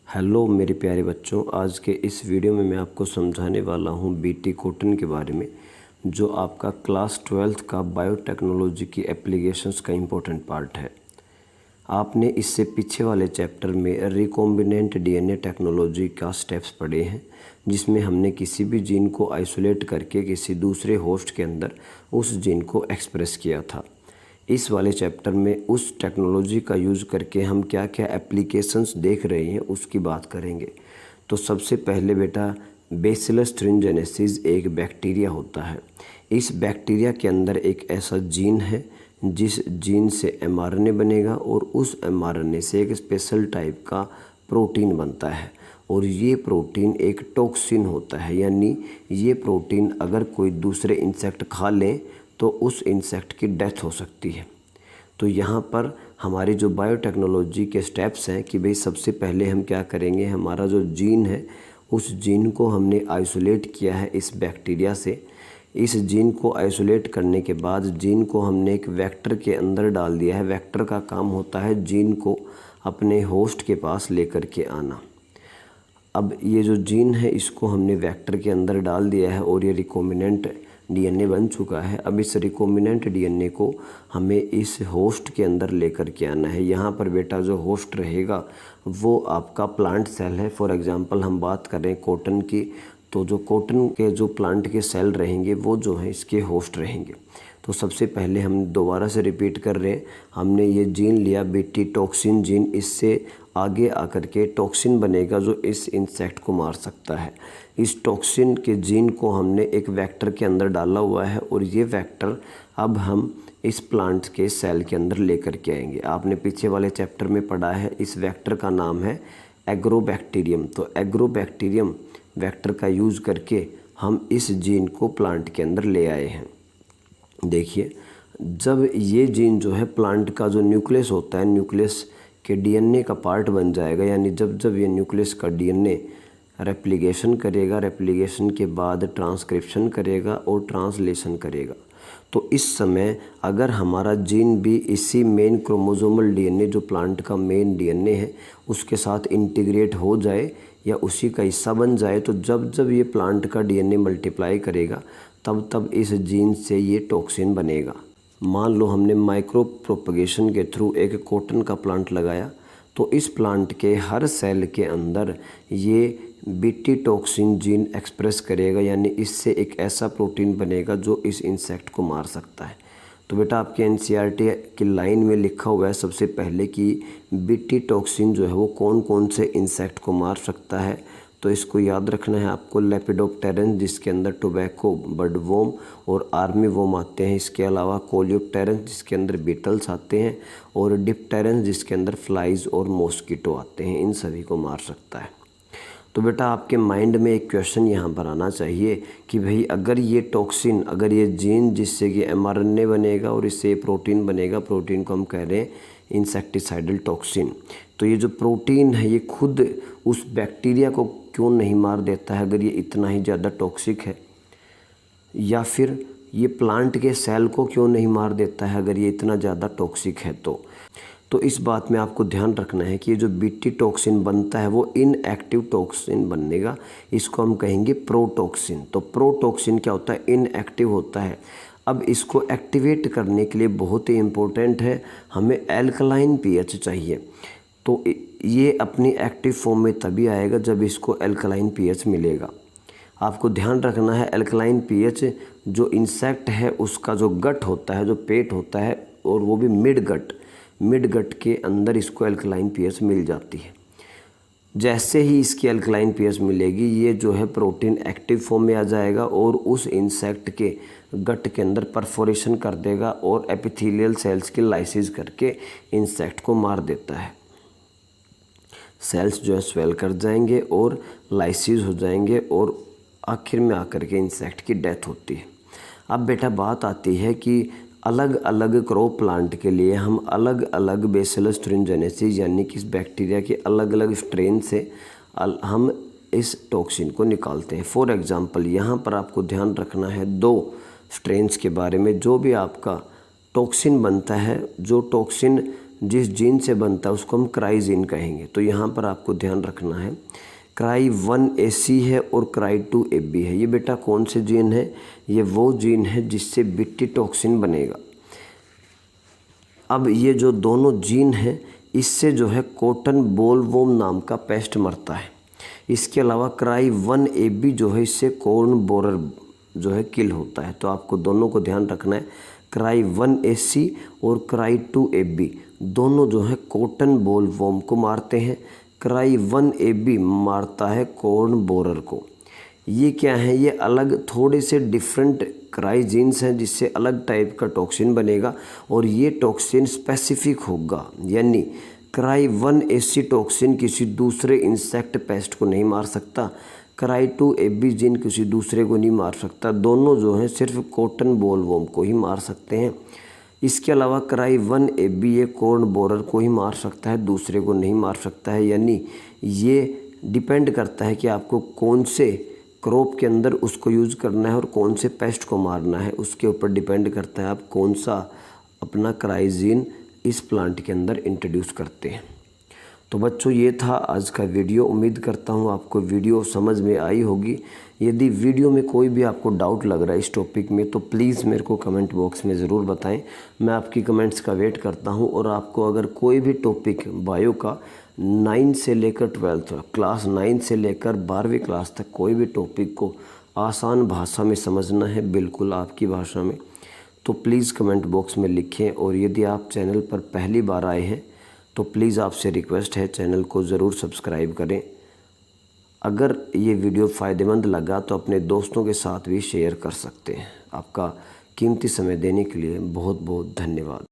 Hello मेरे प्यारे बच्चों, आज के इस वीडियो में मैं आपको समझाने वाला हूँ बीटी कॉटन के बारे में, जो आपका क्लास 12th का बायोटेक्नोलॉजी की एप्लीकेशंस का इम्पोर्टेंट पार्ट है। आपने इससे पीछे वाले चैप्टर में रिकॉम्बिनेंट डीएनए टेक्नोलॉजी का स्टेप्स पढ़े हैं, जिसमें हमने किसी भी जीन को आइसोलेट करके किसी दूसरे होस्ट के अंदर उस जीन को एक्सप्रेस किया था। इस वाले चैप्टर में उस टेक्नोलॉजी का यूज़ करके हम क्या क्या एप्लीकेशंस देख रहे हैं उसकी बात करेंगे। तो सबसे पहले बेटा, बैसिलस thuringiensis एक बैक्टीरिया होता है। इस बैक्टीरिया के अंदर एक ऐसा जीन है जिस जीन से एमआरएनए बनेगा और उस एमआरएनए से एक स्पेशल टाइप का प्रोटीन बनता है, और ये प्रोटीन एक टॉक्सिन होता है। यानी ये प्रोटीन अगर कोई दूसरे इंसेक्ट खा लें तो उस इंसेक्ट की डेथ हो सकती है। तो यहाँ पर हमारी जो बायोटेक्नोलॉजी के स्टेप्स हैं कि भाई सबसे पहले हम क्या करेंगे, हमारा जो जीन है उस जीन को हमने आइसोलेट किया है इस बैक्टीरिया से। इस जीन को आइसोलेट करने के बाद जीन को हमने एक वेक्टर के अंदर डाल दिया है। वेक्टर का काम होता है जीन को अपने होस्ट के पास लेकर के आना। अब ये जो जीन है इसको हमने वेक्टर के अंदर डाल दिया है और ये रिकॉम्बिनेंट डीएनए बन चुका है। अब इस रिकॉम्बिनेंट डीएनए को हमें इस होस्ट के अंदर लेकर के आना है। यहाँ पर बेटा जो होस्ट रहेगा वो आपका प्लांट सेल है। फॉर एग्जांपल हम बात करें कॉटन की, तो जो कॉटन के जो प्लांट के सेल रहेंगे वो जो है इसके होस्ट रहेंगे। तो सबसे पहले हम दोबारा से रिपीट कर रहे हैं, हमने ये जीन लिया बीटी टॉक्सिन जीन, इससे आगे आकर के टॉक्सिन बनेगा जो इस इंसेक्ट को मार सकता है। इस टॉक्सिन के जीन को हमने एक वेक्टर के अंदर डाला हुआ है और ये वेक्टर अब हम इस प्लांट के सेल के अंदर लेकर के आएंगे। आपने पीछे वाले चैप्टर में पढ़ा है, इस वेक्टर का नाम है एग्रोबैक्टीरियम। तो एग्रोबैक्टीरियम वेक्टर का यूज़ करके हम इस जीन को प्लांट के अंदर ले आए हैं। देखिए, जब ये जीन जो है प्लांट का जो न्यूक्लियस होता है, न्यूक्लियस के डीएनए का पार्ट बन जाएगा। यानी जब ये न्यूक्लियस का डीएनए रेप्लिकेशन करेगा, रेप्लिकेशन के बाद ट्रांसक्रिप्शन करेगा और ट्रांसलेशन करेगा, तो इस समय अगर हमारा जीन भी इसी मेन क्रोमोसोमल डीएनए जो प्लांट का मेन डीएनए है उसके साथ इंटीग्रेट हो जाए या उसी का हिस्सा बन जाए, तो जब ये प्लांट का डीएनए मल्टीप्लाई करेगा तब इस जीन से ये टॉक्सिन बनेगा। मान लो हमने माइक्रो प्रोपगेशन के थ्रू एक कॉटन का प्लांट लगाया, तो इस प्लांट के हर सेल के अंदर ये बीटी टॉक्सिन जीन एक्सप्रेस करेगा। यानी इससे एक ऐसा प्रोटीन बनेगा जो इस इंसेक्ट को मार सकता है। तो बेटा आपके एनसीईआरटी की लाइन में लिखा हुआ है सबसे पहले कि बीटी टॉक्सिन जो है वो कौन कौन से इंसेक्ट को मार सकता है। तो इसको याद रखना है आपको, लेपिडोप्टेरन जिसके अंदर टोबैको बर्ड वोम और आर्मी वोम आते हैं। इसके अलावा कोलियोप्टेरन जिसके अंदर बीटल्स आते हैं, और डिप्टेरन जिसके अंदर फ्लाइज और मॉस्किटो आते हैं। इन सभी को मार सकता है। तो बेटा आपके माइंड में एक क्वेश्चन यहाँ पर आना चाहिए कि भाई अगर ये टॉक्सिन, अगर ये जीन जिससे कि एमआरएनए बनेगा और इससे प्रोटीन बनेगा, प्रोटीन को हम कह रहे हैं इंसेक्टिसाइडल टॉक्सिन, तो ये जो प्रोटीन है ये खुद उस बैक्टीरिया को क्यों नहीं मार देता है अगर ये इतना ही ज़्यादा टॉक्सिक है? या फिर ये प्लांट के सेल को क्यों नहीं मार देता है अगर ये इतना ज़्यादा टॉक्सिक है? तो इस बात में आपको ध्यान रखना है कि ये जो बीटी टॉक्सिन बनता है वो इनएक्टिव टॉक्सिन बनेगा। इसको हम कहेंगे प्रोटॉक्सिन। तो प्रोटॉक्सिन क्या होता है? इनएक्टिव होता है। अब इसको एक्टिवेट करने के लिए बहुत ही इम्पोर्टेंट है, हमें एल्कलाइन पीएच चाहिए। तो ये अपनी एक्टिव फॉर्म में तभी आएगा जब इसको एल्कलाइन पीएच मिलेगा। आपको ध्यान रखना है एल्कलाइन पीएच जो इंसेक्ट है उसका जो गट होता है, जो पेट होता है, और वो भी मिड गट के अंदर इसको एल्कलाइन पीएच मिल जाती है। जैसे ही इसकी एल्कलाइन पीएच मिलेगी ये जो है प्रोटीन एक्टिव फॉर्म में आ जाएगा और उस इंसेक्ट के गट के अंदर परफोरेशन कर देगा और एपिथेलियल सेल्स की लाइसिस करके इंसेक्ट को मार देता है। सेल्स जो है स्वेल कर जाएंगे और लाइसिस हो जाएंगे और आखिर में आकर के इंसेक्ट की डेथ होती है। अब बेटा बात आती है कि अलग अलग क्रॉप प्लांट के लिए हम अलग अलग बैसिलस thuringiensis यानी कि इस बैक्टीरिया के अलग अलग स्ट्रेन से हम इस टॉक्सिन को निकालते हैं। फॉर एग्जांपल यहाँ पर आपको ध्यान रखना है 2 स्ट्रेन्स के बारे में। जो भी आपका टॉक्सिन बनता है, जो टॉक्सिन जिस जीन से बनता है उसको हम क्राइजीन कहेंगे। तो यहाँ पर आपको ध्यान रखना है, CRY1AC है और CRY2AB है। ये बेटा कौन से जीन है? ये वो जीन है जिससे बीटी टॉक्सिन बनेगा। अब ये जो दोनों जीन हैं, इससे जो है कॉटन बोलवॉर्म नाम का पेस्ट मरता है। इसके अलावा CRY1AB जो है, इससे कॉर्न बोरर जो है किल होता है। तो आपको दोनों को ध्यान रखना है, CRY1AC और CRY2AB दोनों जो है कॉटन बोलवॉर्म को मारते हैं। CRY1AB मारता है कॉर्न बोरर को। ये क्या है? ये अलग थोड़े से डिफरेंट क्राइजीन्स हैं जिससे अलग टाइप का टॉक्सिन बनेगा और ये टॉक्सिन स्पेसिफिक होगा, यानी CRY1AC टॉक्सिन किसी दूसरे इंसेक्ट पेस्ट को नहीं मार सकता, CRY2AB जीन किसी दूसरे को नहीं मार सकता। दोनों जो हैं सिर्फ कॉटन बोलवॉर्म को ही मार सकते हैं। इसके अलावा CRY1AB ये कॉर्न बोरर को ही मार सकता है, दूसरे को नहीं मार सकता है। यानी ये डिपेंड करता है कि आपको कौन से क्रॉप के अंदर उसको यूज़ करना है और कौन से पेस्ट को मारना है, उसके ऊपर डिपेंड करता है आप कौन सा अपना क्राइजीन इस प्लांट के अंदर इंट्रोड्यूस करते हैं। तो बच्चों, ये था आज का वीडियो। उम्मीद करता हूँ आपको वीडियो समझ में आई होगी। यदि वीडियो में कोई भी आपको डाउट लग रहा है इस टॉपिक में, तो प्लीज़ मेरे को कमेंट बॉक्स में ज़रूर बताएं। मैं आपकी कमेंट्स का वेट करता हूँ। और आपको अगर कोई भी टॉपिक बायो का 9 से लेकर 12 क्लास 9 से लेकर 12वीं क्लास तक कोई भी टॉपिक को आसान भाषा में समझना है, बिल्कुल आपकी भाषा में, तो प्लीज़ कमेंट बॉक्स में लिखें। और यदि आप चैनल पर पहली बार आए हैं तो प्लीज़ आपसे रिक्वेस्ट है, चैनल को ज़रूर सब्सक्राइब करें। अगर ये वीडियो फ़ायदेमंद लगा तो अपने दोस्तों के साथ भी शेयर कर सकते हैं। आपका कीमती समय देने के लिए बहुत बहुत धन्यवाद।